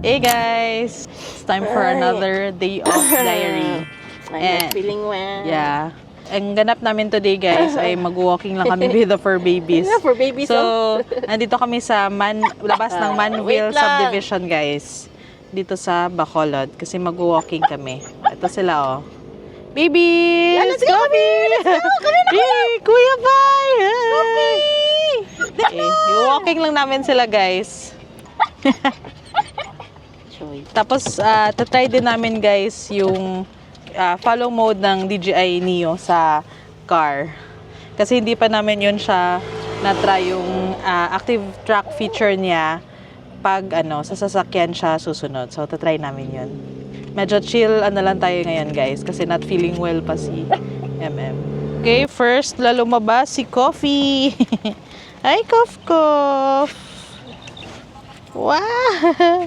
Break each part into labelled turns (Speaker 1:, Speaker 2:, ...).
Speaker 1: Hey guys! It's time for another day of diary.
Speaker 2: I'm not feeling well.
Speaker 1: Yeah. Ang ganap namin today guys ay mag-walking lang kami with the fur babies.
Speaker 2: Yeah, for babies.
Speaker 1: So, nandito kami sa labas ng Manville
Speaker 2: wait lang.
Speaker 1: subdivision guys. Dito sa Bacolod kasi mag-walking kami. Ito sila oh. Babies!
Speaker 2: Yeah, let's go,
Speaker 1: Let's go! Hey, Kuya Pai! Okay, walking lang namin sila guys. Tapos, tatry din namin guys yung follow mode ng DJI Neo sa car. Kasi hindi pa namin yun siya na-try yung active track feature niya pag sa sasakyan siya susunod. So, tatry namin yun. Medyo chill lang tayo ngayon guys kasi not feeling well pa si MM. Okay, first lumabas si Coffee. Hi, Coff. Wow!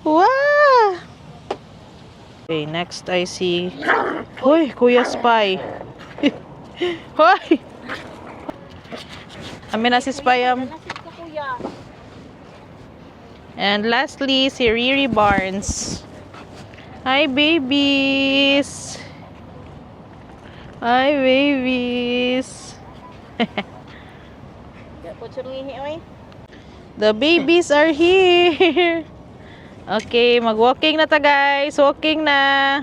Speaker 1: Wow! Okay, next I see... Hoy, Kuya Spy! Hoy! Amin na si Spy. And lastly, si Riri Barnes. Hi, babies! Hi, babies! The babies are here! Okay, mag-walking na ta guys. Walking na.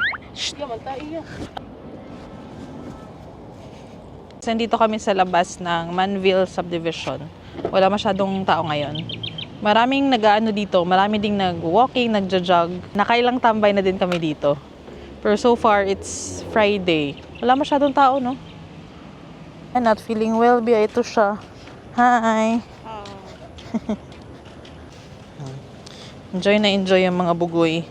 Speaker 1: Nandito kami sa labas ng Manville subdivision. Wala masyadong tao ngayon. Maraming nag-aano dito. Marami ding nag-walking, nagja-jog. Nakailang tambay na din kami dito. Pero so far, it's Friday. Wala masyadong tao, no? I'm not feeling well, Bia. Ito siya. Hi! Enjoy yung mga bugoy.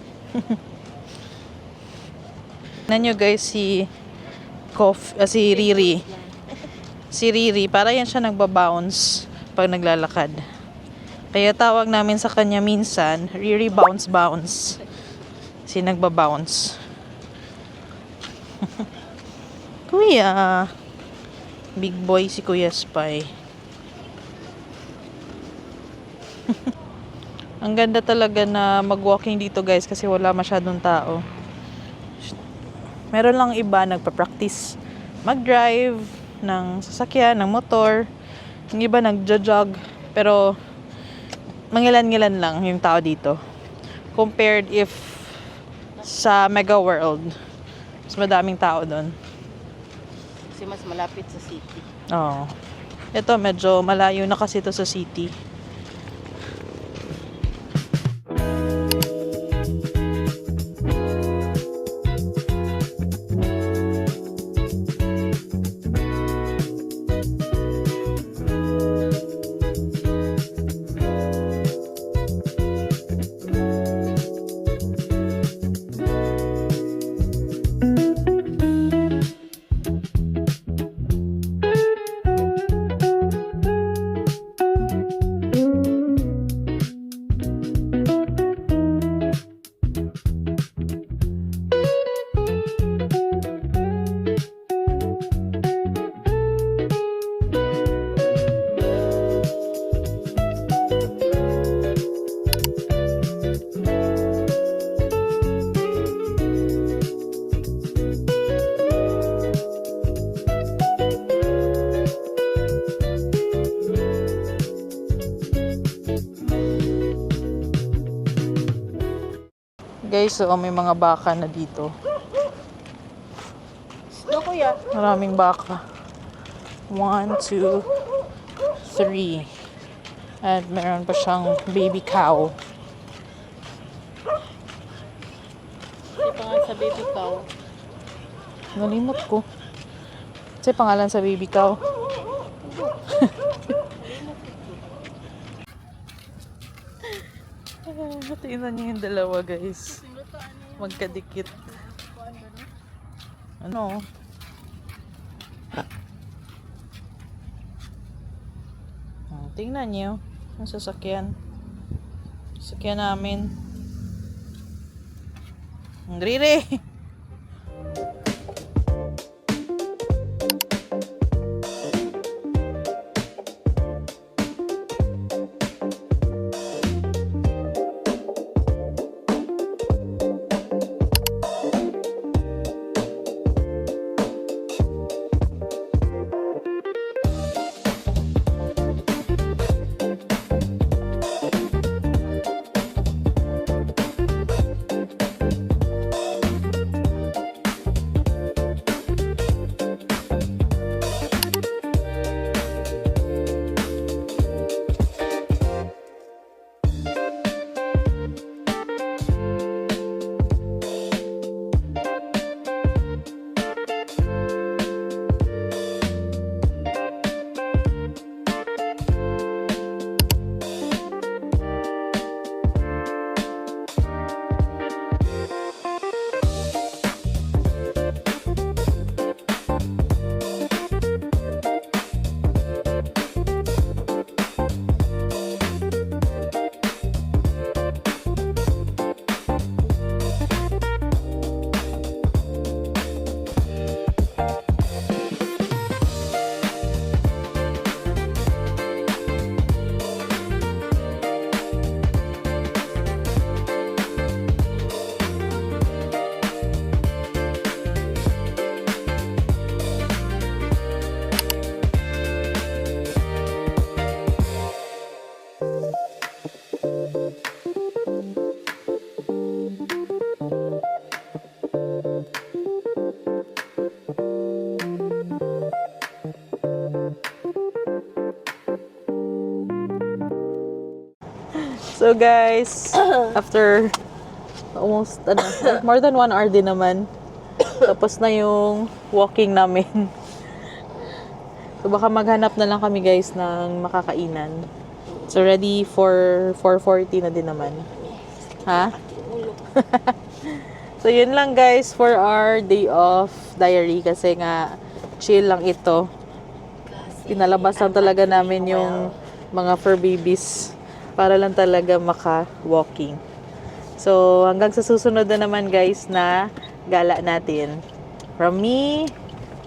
Speaker 1: Tignan nyo guys si Riri. Si Riri, para yan siya nagbabounce pag naglalakad. Kaya tawag namin sa kanya minsan, Riri bounce. Si nagbabounce. Kuya. Big boy si Kuya Spy. Ang ganda talaga na mag-walking dito guys kasi wala masyadong tao. Meron lang iba nagpa-practice mag-drive ng sasakyan, ng motor. Yung iba nagja-jog. Pero mangilan-ngilan lang yung tao dito. Compared if sa Mega World. Mas madaming tao doon.
Speaker 2: Kasi mas malapit sa city.
Speaker 1: Oo. Ito medyo malayo na kasi ito sa city. Guys, so may mga baka na dito.
Speaker 2: No, kuya.
Speaker 1: Maraming baka. 1, 2, 3. At meron pa siyang baby cow.
Speaker 2: Hindi pa nga sa baby cow.
Speaker 1: Nalimot ko. Kasi pangalan sa baby cow. Tingnan niyo yung dalawa guys. Magkadikit. Ano? Tingnan niyo. Ang sasakyan. Sasakyan namin. Ang Riri! So guys, after almost more than 1 hour din naman, tapos na yung walking namin. So baka maghanap na lang kami guys ng makakainan. So ready for 4:40 na din naman. Ha? So yun lang guys for our day off diary kasi nga chill lang ito. Pinalabas lang talaga namin yung mga fur babies para lang talaga maka-walking. So hanggang sa susunod na naman guys na gala natin. From me,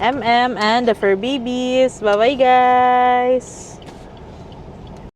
Speaker 1: MM and the fur babies. Bye bye guys!